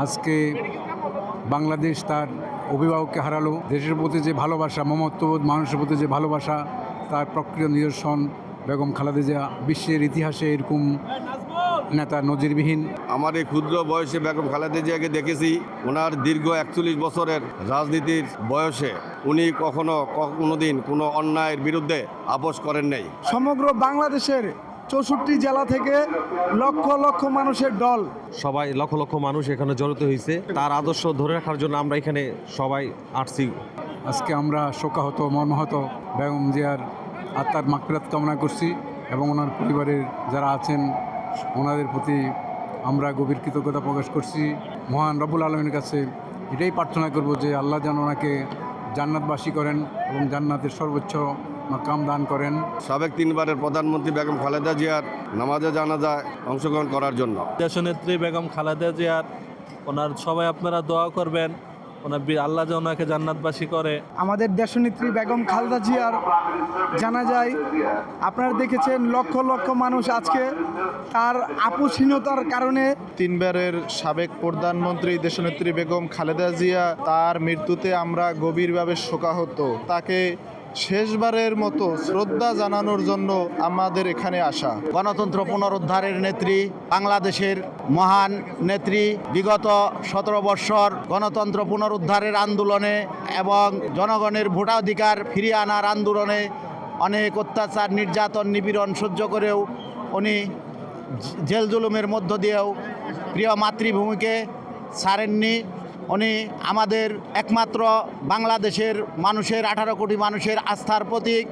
আজকে বাংলাদেশ তার অভিভাবককে হারালো। দেশের প্রতি যে ভালোবাসা, মমত্ববোধ, মানুষের প্রতি যে ভালোবাসা, তার প্রক্রিয়া নিদর্শন বেগম খালেদা জিয়া বিশ্বের ইতিহাসে এরকম নেতা নজিরবিহীন। আমার এই ক্ষুদ্র বয়সে বেগম খালেদা জিয়াকে দেখেছি। ওনার দীর্ঘ 41 বছরের রাজনীতির বয়সে উনি কোনোদিন কোনো অন্যায়ের বিরুদ্ধে আপোষ করেন নাই। সমগ্র বাংলাদেশের 64 জেলা থেকে লক্ষ লক্ষ মানুষের দল, সবাই লক্ষ লক্ষ মানুষ এখানে জড়িত হয়েছে। তার আদর্শ ধরে রাখার জন্য আমরা এখানে সবাই আসছি। আজকে আমরা শোকাহত, মর্মাহত, বেগম জিয়ার আত্মার মাগফিরাত কামনা করছি এবং ওনার পরিবারের যারা আছেন ওনাদের প্রতি আমরা গভীর কৃতজ্ঞতা প্রকাশ করছি। মহান রব্বুল আলমীর কাছে এটাই প্রার্থনা করব যে আল্লাহ যেন ওনাকে জান্নাতবাসী করেন এবং জান্নাতের সর্বোচ্চ মাকাম দান করেন। সাবেক 3 বারের প্রধানমন্ত্রী বেগম খালেদা জিয়ার নামাজে জানাজায় অংশগ্রহণ করার জন্য দেশনেত্রী বেগম খালেদা জিয়ার ওনার সবাই আপনারা দোয়া করবেন, ওনার আল্লাহ যেন ওনাকে জান্নাতবাসী করে। আমাদের দেশনেত্রী বেগম খালেদা জিয়ার জানাজায় আপনারা দেখেছেন লক্ষ লক্ষ মানুষ আজকে তার আপোষহীনতার কারণে। 3 বারের সাবেক প্রধানমন্ত্রী দেশনেত্রী বেগম খালেদা জিয়া, তার মৃত্যুতে আমরা গভীরভাবে শোকাহত। তাকে শেষবারের মতো শ্রদ্ধা জানানোর জন্য আমাদের এখানে আসা। গণতন্ত্র পুনরুদ্ধারের নেত্রী, বাংলাদেশের মহান নেত্রী, বিগত 17 বৎসর গণতন্ত্র পুনরুদ্ধারের আন্দোলনে এবং জনগণের ভোটাধিকার ফিরিয়ে আনার আন্দোলনে অনেক অত্যাচার, নির্যাতন, নিপীড়ন সহ্য করেও উনি জেল জুলুমের মধ্য দিয়েও প্রিয় মাতৃভূমিকে ছাড়েননি। উনি আমাদের একমাত্র বাংলাদেশের মানুষের 18 কোটি মানুষের আস্থার প্রতীক।